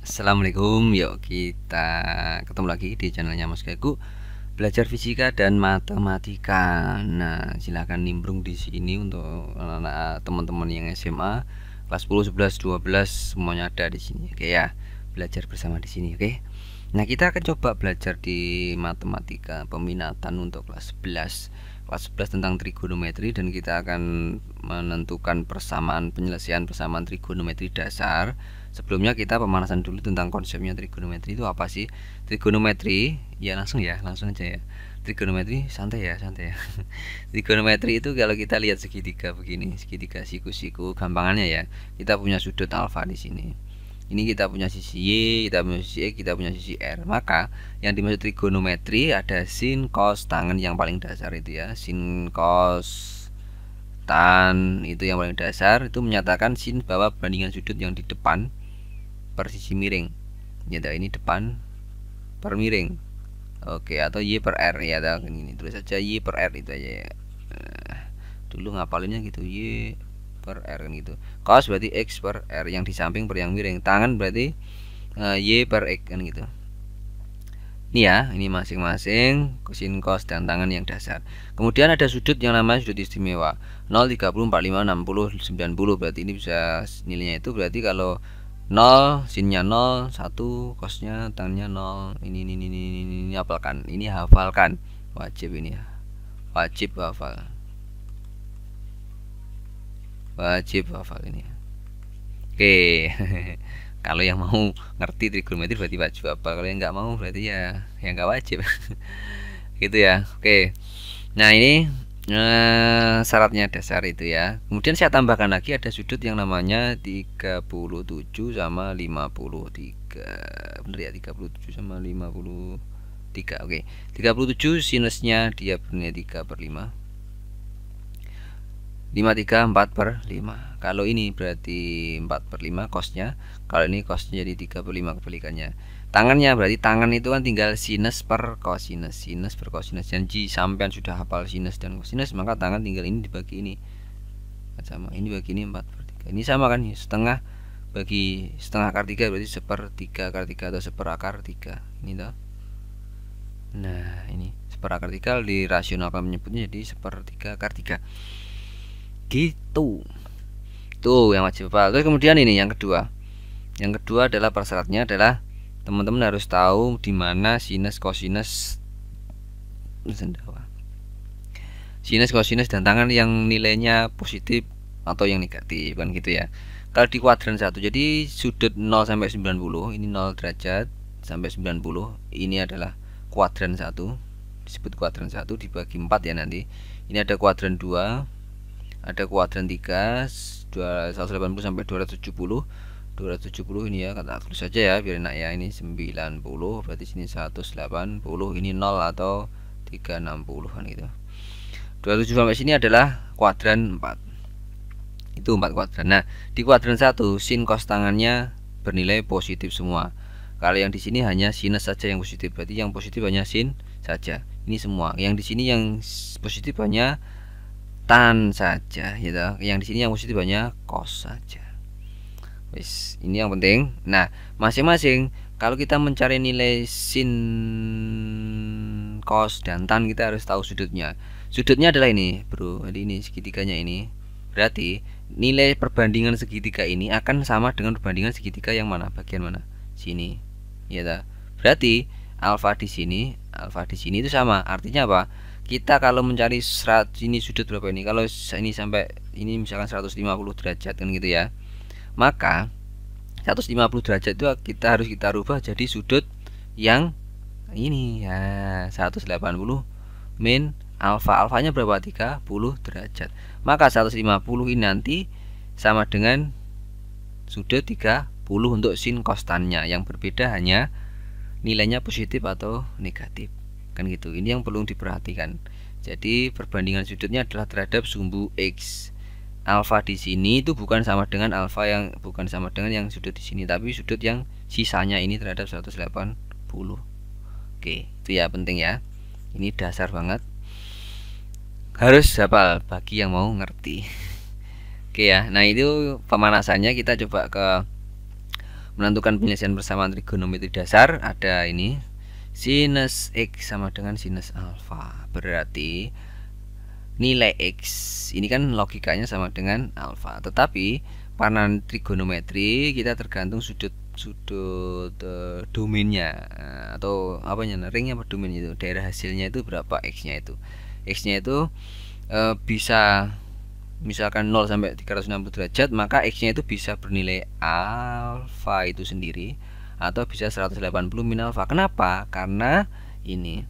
Assalamualaikum, yuk kita ketemu lagi di channelnya Mas Gaku, belajar fisika dan matematika. Nah, silahkan nimbrung di sini untuk anak-anak teman-teman yang SMA kelas 10, 11, 12 semuanya ada di sini. Oke ya, belajar bersama di sini, oke. Nah, kita akan coba belajar di matematika peminatan untuk kelas 11. Kelas 11 tentang trigonometri, dan kita akan menentukan penyelesaian persamaan trigonometri dasar. Sebelumnya kita pemanasan dulu tentang konsepnya trigonometri itu apa sih. Trigonometri ya langsung aja ya. Trigonometri santai ya. Trigonometri itu kalau kita lihat segitiga begini, segitiga siku-siku, gampangannya ya, kita punya sudut alfa di sini. Ini kita punya sisi Y, kita punya sisi X, kita punya sisi R. Maka yang dimaksud trigonometri ada sin, cos, tangen yang paling dasar itu ya. Sin, cos, tan itu yang paling dasar, itu menyatakan sin bahwa perbandingan sudut yang di depan per sisi miring. Ya, ini depan per miring. Oke, atau Y per R ya, ini tulis saja Y per R itu aja ya. Dulu ngapalinnya gitu, Y per R kan gitu. Cos berarti X per R, yang di samping per yang miring. Tangan berarti Y per X kan gitu. Ini ya, ini masing-masing sin, cos, dan tangan yang dasar. Kemudian ada sudut yang namanya sudut istimewa 0, 30, 45, 60, 90. Berarti ini bisa nilainya itu berarti kalau 0 sinnya 0, 1 cosnya tangannya 0. Ini hafalkan. Ini hafalkan. Wajib ini ya. Wajib hafal. Wajib hafal ini. Oke. Kalau yang mau ngerti trigonometri berarti wajib hafal. Kalau yang nggak mau berarti ya nggak wajib. Gitu ya. Oke. Nah, ini syaratnya dasar itu ya. Kemudian saya tambahkan lagi ada sudut yang namanya 37 sama 53. Bener ya, 37 sama 53. Oke. 37 sinusnya dia bernilai 3/5. 53 4/5. Kalau ini berarti 4/5 cosnya. Kalau ini cosnya jadi 3/5 kebalikannya. Tangannya berarti tangan itu kan tinggal sinus per cosinus, sinus per cosinus. Janji sampean sudah hafal sinus dan cosinus, maka tangan tinggal ini dibagi ini. Sama ini bagi ini 4/3. Ini sama kan, setengah bagi setengah akar 3 berarti 1/3 akar 3 atau 1/3. Ini toh. Nah, ini 1/3 dirasionalkan menyebutnya jadi 1/3 akar 3. Gitu. Tuh yang wajib hafal. Terus kemudian ini yang kedua. Yang kedua adalah persyaratnya adalah teman-teman harus tahu di mana sinus, cosinus, sinus, cosinus dan tangan yang nilainya positif atau yang negatif kan gitu ya. Kalau di kuadran 1, jadi sudut 0 sampai 90, ini 0 derajat sampai 90, ini adalah kuadran 1, disebut kuadran 1 dibagi 4 ya nanti. Ini ada kuadran 2, ada kuadran 3, 180 sampai 270. 270 ini ya, kata tulis saja ya biar enak ya. Ini 90, berarti sini 180, ini 0 atau 360 kan gitu. 27 sampai sini adalah kuadran 4. Itu 4 kuadran. Nah, di kuadran 1 sin cos tangannya bernilai positif semua. Kalau yang di sini hanya sinus saja yang positif, berarti yang positif hanya sin saja. Ini semua. Yang di sini yang positif hanya tan saja gitu. Yang di sini yang positif hanya cos saja. Wis, ini yang penting. Nah, masing-masing kalau kita mencari nilai sin, cos, dan tan, kita harus tahu sudutnya. Sudutnya adalah ini, bro. Jadi ini segitiganya ini. Berarti nilai perbandingan segitiga ini akan sama dengan perbandingan segitiga yang mana? Bagian mana? Sini. Ya ta? Berarti alfa di sini itu sama. Artinya apa? Kita kalau mencari ini sudut berapa ini? Kalau ini sampai ini misalkan 150 derajat kan gitu ya. Maka 150 derajat itu kita rubah jadi sudut yang ini ya, 180 min alfanya berapa? 30 derajat. Maka 150 ini nanti sama dengan sudut 30 untuk sin cos tannya. Yang berbeda hanya nilainya positif atau negatif. Kan gitu. Ini yang perlu diperhatikan. Jadi perbandingan sudutnya adalah terhadap sumbu X. Alfa di sini itu bukan sama dengan yang sudut di sini, tapi sudut yang sisanya ini terhadap 180. Oke, itu ya penting ya. Ini dasar banget. Harus hafal bagi yang mau ngerti. Oke ya. Nah, itu pemanasannya. Kita coba ke menentukan penyelesaian persamaan trigonometri dasar, ada ini sinus X sama dengan sinus alfa. Berarti nilai X ini kan logikanya sama dengan alfa. Tetapi pada trigonometri kita tergantung sudut domainnya, atau apanya, ringnya apa domain itu, daerah hasilnya itu berapa X-nya itu. X-nya itu bisa misalkan 0 sampai 360 derajat, maka X-nya itu bisa bernilai alfa itu sendiri atau bisa 180 min alfa. Kenapa? Karena ini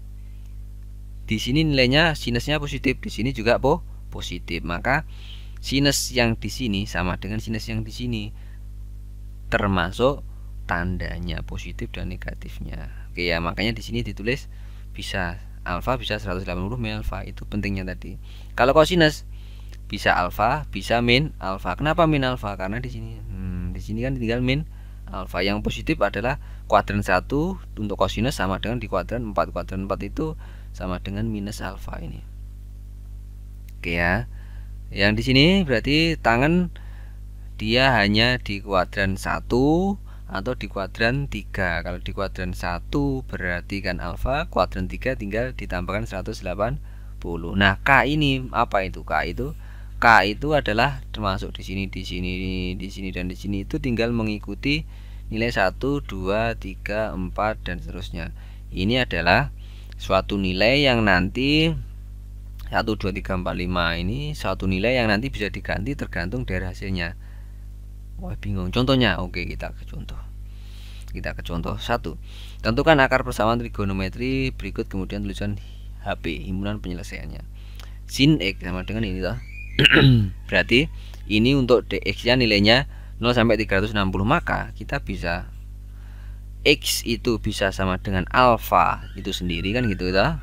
di sini nilainya sinusnya positif, di sini juga positif. Maka sinus yang di sini sama dengan sinus yang di sini, termasuk tandanya positif dan negatifnya. Oke ya, makanya di sini ditulis bisa alfa bisa 180 min alfa, itu pentingnya tadi. Kalau kosinus bisa alfa, bisa min alfa. Kenapa min alfa? Karena di sini kan tinggal min alfa. Yang positif adalah kuadran 1 untuk kosinus sama dengan di kuadran 4. Kuadran 4 itu sama dengan minus alfa ini. Oke ya. Yang di sini berarti tangan dia hanya di kuadran 1 atau di kuadran 3. Kalau di kuadran 1 berarti kan alfa, kuadran 3 tinggal ditambahkan 180. Nah, K ini apa itu? K itu adalah termasuk di sini, dan di sini, itu tinggal mengikuti nilai 1, 2, 3, 4 dan seterusnya. Ini adalah suatu nilai yang nanti 1, 2, 3, 4, 5 ini suatu nilai yang nanti bisa diganti tergantung dari hasilnya. Wah, bingung contohnya. Oke, kita ke contoh. 1. Tentukan akar persamaan trigonometri berikut, kemudian tulisan HP himpunan penyelesaiannya. Sin X sama dengan ini toh. Berarti ini untuk dx nya nilainya 0 sampai 360, maka kita bisa X itu bisa sama dengan alfa itu sendiri kan gitu toh.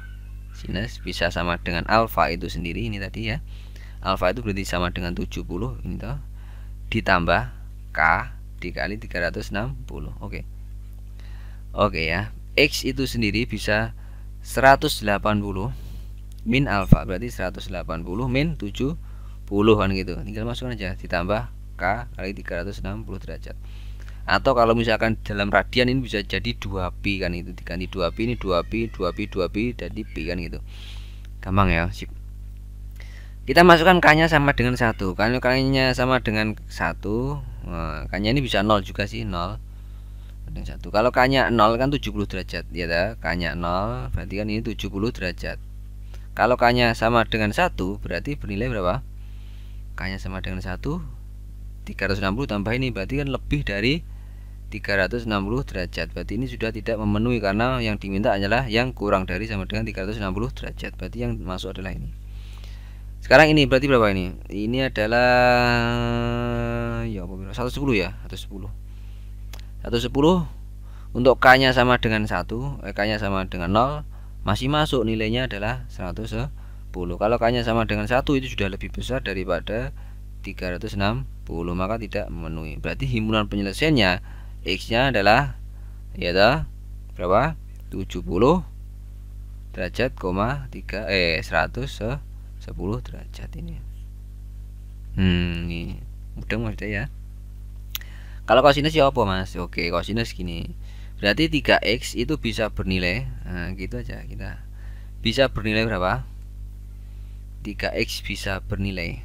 Sinus bisa sama dengan alfa itu sendiri, ini tadi ya. Alfa itu berarti sama dengan 70 ini toh, ditambah K dikali 360. Oke ya. X itu sendiri bisa 180 min alfa, berarti 180 min 70 kan gitu. Tinggal masukkan aja, ditambah K kali 360 derajat. Atau kalau misalkan dalam radian ini bisa jadi 2pi kan, itu diganti 2pi, ini 2pi jadi pi kan gitu. Gampang ya, sip. Kita masukkan K-nya sama dengan 1. Kalau K-nya sama dengan 1, K-nya ini bisa 0 juga sih, 0 dengan 1. Kalau K-nya 0 kan 70 derajat ya dah. K-nya 0 berarti kan ini 70 derajat. Kalau K-nya sama dengan 1 berarti bernilai berapa? K-nya sama dengan 1, 360 tambah ini berarti kan lebih dari 360 derajat. Berarti ini sudah tidak memenuhi karena yang diminta adalah yang kurang dari sama dengan 360 derajat. Berarti yang masuk adalah ini. Sekarang ini berarti berapa ini? Ini adalah ya 110 ya, 110. 110 untuk K-nya sama dengan 1, K-nya sama dengan 0, masih masuk, nilainya adalah 110. Kalau K-nya sama dengan 1 itu sudah lebih besar daripada 360, maka tidak memenuhi. Berarti himpunan penyelesaiannya X-nya adalah ya dah berapa? 70 derajat, 110 derajat ini. Ini mudah maksudnya ya. Kalau kosinus ya apa Mas? Oke, kosinus gini. Berarti 3x itu bisa bernilai, nah gitu aja, kita bisa bernilai berapa? 3x bisa bernilai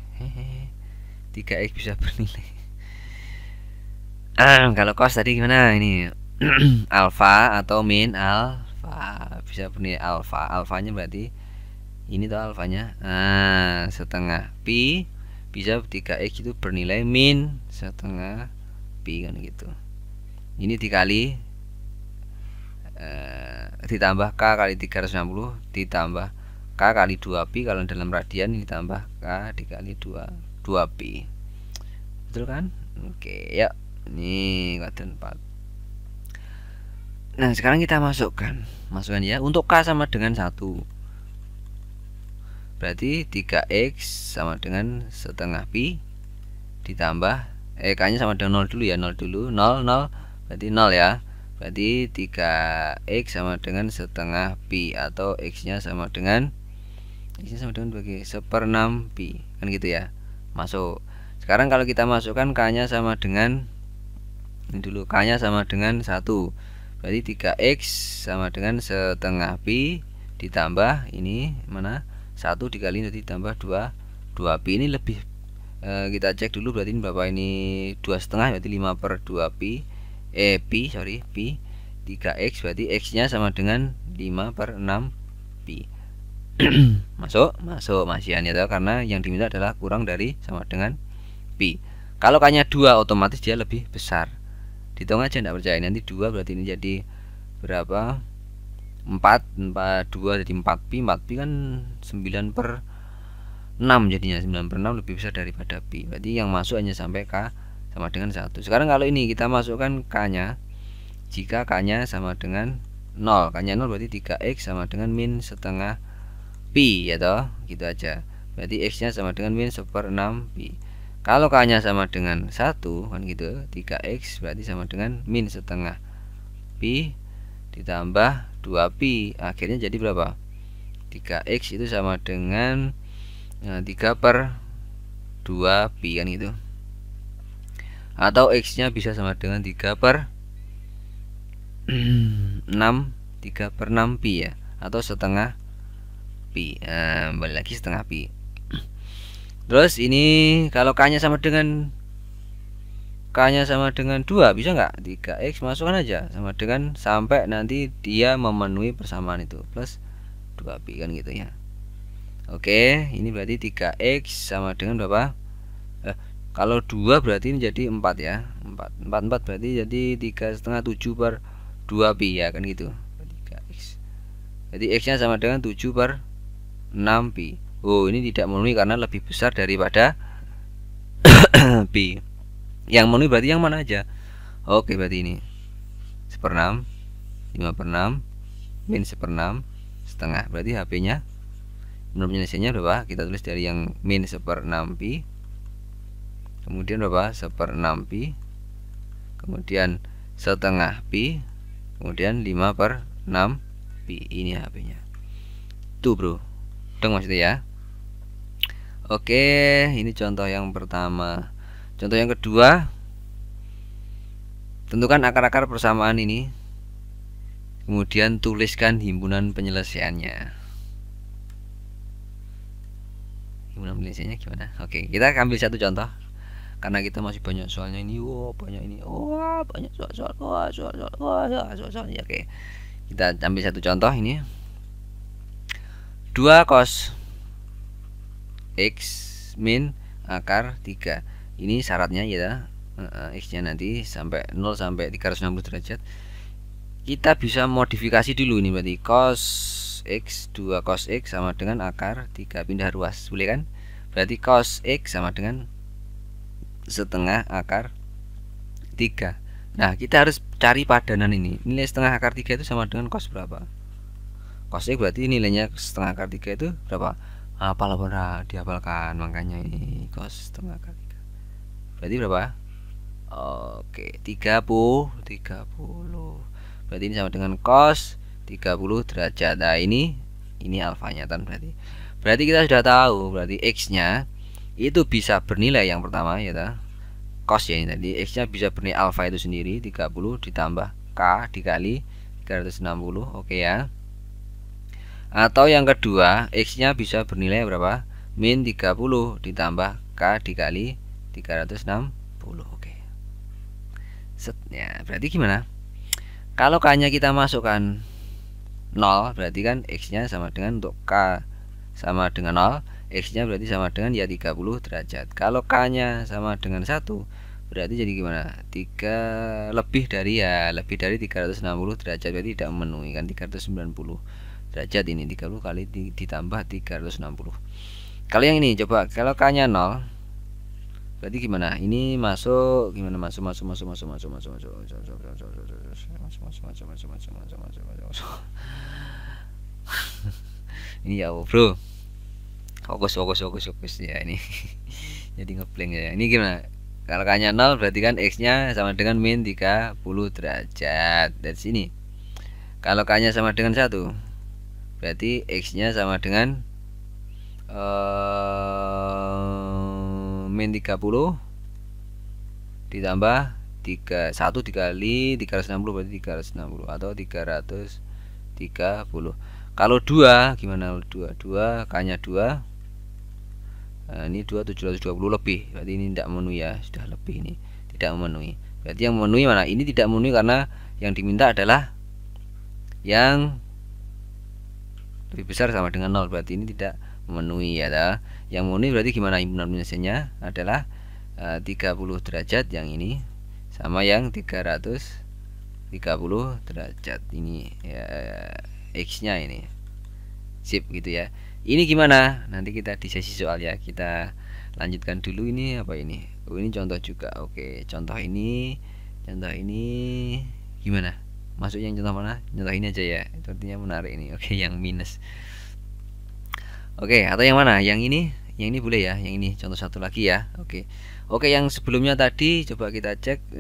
3x bisa bernilai kalau cos tadi gimana ini? Alfa atau min alfa, bisa bernilai alfa. Alfanya berarti ini tuh alfanya setengah pi, bisa 3x itu bernilai min setengah pi kan gitu. Ini dikali ditambah K kali 360 ditambah K kali 2pi, kalau dalam radian ini ditambah K dikali 2pi. Betul kan? Oke, ya. Ini kuadran 4. Nah, sekarang kita masukkan ya. Untuk K sama dengan 1. Berarti 3x sama dengan setengah pi ditambah K-nya sama dengan 0 dulu ya, 0 dulu. 0 berarti 0 ya. Berarti 3x sama dengan setengah pi, atau x-nya sama dengan bagi 1/6 pi kan gitu ya. Masuk. Sekarang kalau kita masukkan K-nya sama dengan Ini dulu K nya sama dengan 1, berarti 3X sama dengan setengah Pi ditambah ini mana 1 dikali nanti ditambah 2 Pi. Ini lebih kita cek dulu, berarti ini berapa, ini 2,5, berarti 5/2 Pi Pi 3X, berarti X nya sama dengan 5/6 Pi. masuk masih ya, karena yang diminta adalah kurang dari sama dengan Pi. Kalau K nya 2 otomatis dia lebih besar, dihitung aja, tidak percaya. Nanti 2 berarti ini jadi berapa, 2 jadi 4 pi kan 9/6, jadinya 9/6 lebih besar daripada Pi. Berarti yang masuk hanya sampai K sama dengan 1. Sekarang kalau ini kita masukkan K nya, jika K nya sama dengan 0, K nya 0 berarti 3X sama dengan min setengah Pi ya toh, gitu aja. Berarti X nya sama dengan min 1/6 Pi. Kalau K nya sama dengan 1 kan gitu, 3X berarti sama dengan min setengah Pi ditambah 2 Pi. Akhirnya jadi berapa? 3X itu sama dengan 3/2 Pi kan gitu. Atau X nya bisa sama dengan 3/6 Pi ya, atau setengah Pi. Balik lagi setengah Pi. Terus ini kalau K nya sama dengan 2 bisa nggak? 3X masukkan aja sama dengan sampai nanti dia memenuhi persamaan itu plus 2 Pi kan gitu ya. Oke, ini berarti 3X sama dengan berapa? Kalau 2 berarti ini jadi 4 ya. 4 berarti jadi 3,5 7/2 Pi ya kan gitu. 3X. Jadi X nya sama dengan 7/6 Pi. Oh, ini tidak memenuhi karena lebih besar daripada Pi. Yang memenuhi berarti yang mana aja? Oke, berarti ini 1/6, 5/6, min 1/6, setengah. Berarti HP nya menurut penyelesaiannya berapa? Kita tulis dari yang min 1/6 Pi, kemudian berapa? 1/6 Pi, kemudian setengah Pi, kemudian 5/6 Pi. Ini HP nya tuh bro, dong maksudnya ya. Oke, ini contoh yang pertama. Contoh yang kedua, tentukan akar-akar persamaan ini, kemudian tuliskan himpunan penyelesaiannya. Himpunan penyelesaiannya gimana? Oke, kita ambil satu contoh karena kita masih banyak soalnya ini. Banyak soal. Ya, oke. Kita ambil satu contoh ini. 2 cos X min akar 3. Ini syaratnya ya, X nya nanti sampai 0 sampai 360 derajat. Kita bisa modifikasi dulu ini, berarti cos X 2 cos X sama dengan akar 3, pindah ruas, boleh kan? Berarti cos X sama dengan setengah akar 3. Nah, kita harus cari padanan ini. Nilai setengah akar 3 itu sama dengan cos berapa? Cos X berarti nilainya setengah akar 3 itu berapa? Hafal pernah dihafalkan, makanya ini cos setengah akar 3. Berarti berapa? Oke, 30. Berarti ini sama dengan cos 30 derajat. Nah, ini alfanya kan berarti. Berarti kita sudah tahu, berarti X-nya itu bisa bernilai yang pertama ya ta. Cos ya ini tadi, X-nya bisa bernilai alfa itu sendiri 30 ditambah K dikali 360. Oke ya. Atau yang kedua, X-nya bisa bernilai berapa? Min 30 ditambah K dikali 360. Oke. Set ya, berarti gimana? Kalau K-nya kita masukkan 0, berarti kan X-nya sama dengan, untuk K sama dengan 0, X-nya berarti sama dengan ya 30 derajat. Kalau K-nya sama dengan 1, berarti jadi gimana? 3 lebih dari 360 derajat, berarti tidak memenuhi kan, 390 derajat. Ini 30 kali ditambah 360. Kalau yang ini coba, kalau K-nya 0, berarti gimana? Ini masuk gimana? Masuk. Ini ya bro, fokus ya ini. Jadi ngeblank ya. Ini gimana? Kalau K-nya 0 berarti kan X-nya sama dengan min 30 derajat. Dari sini. Kalau K-nya sama dengan 1, berarti X-nya sama dengan min 30 ditambah 1 dikali 360 berarti 360 atau 330. Kalau 2 gimana? 2 K-nya 2. Nah, ini 2 720 lebih. Berarti ini tidak memenuhi ya, sudah lebih ini. Tidak memenuhi. Berarti yang memenuhi mana? Ini tidak memenuhi karena yang diminta adalah yang lebih besar sama dengan 0. Berarti ini tidak memenuhi ya. Yang memenuhi berarti gimana? Himpunan penyelesaiannya adalah 30 derajat yang ini sama yang 330 derajat ini ya, X-nya ini. Sip gitu ya. Ini gimana? Nanti kita di sesi soal ya. Kita lanjutkan dulu ini apa ini? Oh, ini contoh juga. Oke, contoh ini gimana? Masuk yang contoh mana? Contoh ini aja ya. Itu artinya menarik ini. Oke, yang minus. Oke, atau yang mana? Yang ini boleh ya. Yang ini contoh satu lagi ya. Oke. Oke, yang sebelumnya tadi coba kita cek.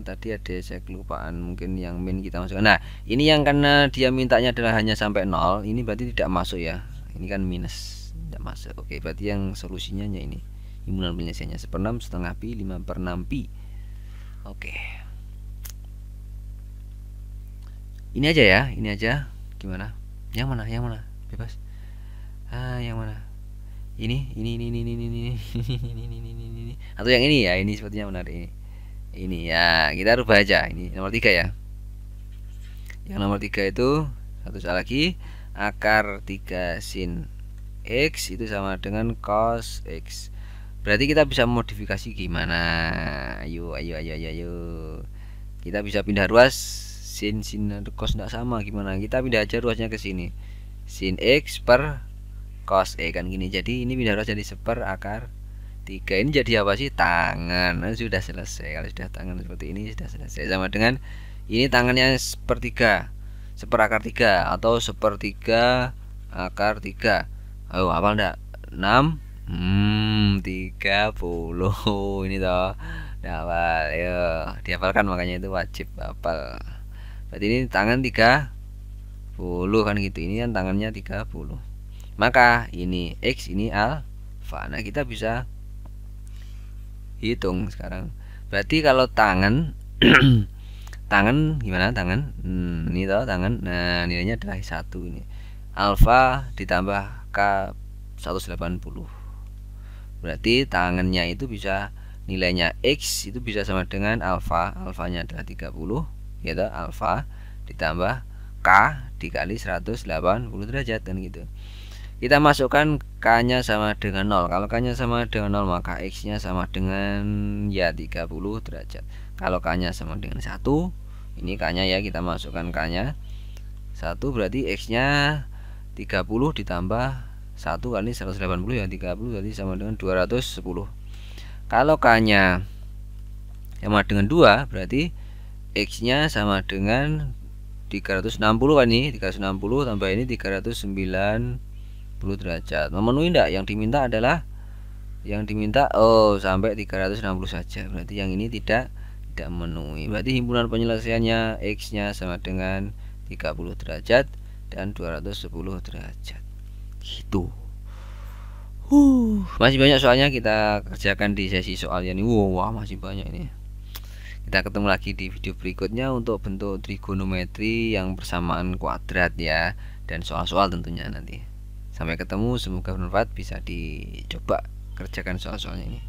Tadi ada saya kelupaan, mungkin yang min kita masukkan. Nah, ini yang karena dia mintanya adalah hanya sampai 0, ini berarti tidak masuk ya. Ini kan minus, tidak masuk. Oke, berarti yang solusinya ini. Himpunan penyelesaiannya 1/6, setengah pi, 5/6 pi. Oke. Ini aja ya, ini aja. Gimana? Yang mana? Yang mana? Bebas. Yang mana? Ini. Atau yang ini ya, ini sepertinya menarik ini. Ini ya, kita rubah aja. Ini nomor 3 ya. Yang nomor 3 itu satu soal lagi, akar 3 sin X itu sama dengan cos X. Berarti kita bisa modifikasi gimana? Ayo. Kita bisa pindah ruas. Sin cos tidak sama, gimana? Kita pindah aja ruasnya ke sini. Sin X per cos E kan gini. Jadi ini pindah ruas jadi 1 akar 3. Ini jadi apa sih? Tangan. Nah, sudah selesai. Kalau sudah tangan seperti ini sudah selesai. Sama dengan ini tangannya 1/3, 1 akar 3 atau 1/3 akar 3. Oh, hafal enggak? 6 30 ini toh. Hafal. Ayo, dihafalkan, makanya itu wajib hafal. Berarti ini tangan 30 kan gitu. Ini kan tangannya 30. Maka ini X, ini alfa. Nah, kita bisa hitung sekarang. Berarti kalau tangan tangan gimana? Tangan ini toh tangan. Nah, nilainya adalah 1 ini. Alfa ditambah K 180. Berarti tangannya itu bisa nilainya X itu bisa sama dengan alfa. Alfanya adalah 30 ya toh, alfa ditambah K dikali 180 derajat kan gitu. Kita masukkan K-nya sama dengan 0. Kalau K-nya sama dengan 0, maka X-nya sama dengan ya 30 derajat. Kalau K-nya sama dengan 1, ini K-nya ya, kita masukkan K-nya 1, berarti X-nya 30 ditambah 1 kali 180 ya, 30 berarti sama dengan 210. Kalau K-nya sama dengan 2, berarti X-nya sama dengan 360 kan ini, 360 tambah ini 390 derajat. Memenuhi enggak? Yang diminta adalah sampai 360 saja. Berarti yang ini tidak memenuhi. Berarti himpunan penyelesaiannya X-nya sama dengan 30 derajat dan 210 derajat. Gitu. Masih banyak soalnya, kita kerjakan di sesi soalnya nih. Wah, masih banyak ini. Kita ketemu lagi di video berikutnya untuk bentuk trigonometri yang persamaan kuadrat ya, dan soal-soal tentunya nanti. Sampai ketemu, semoga bermanfaat, bisa dicoba kerjakan soal-soalnya ini.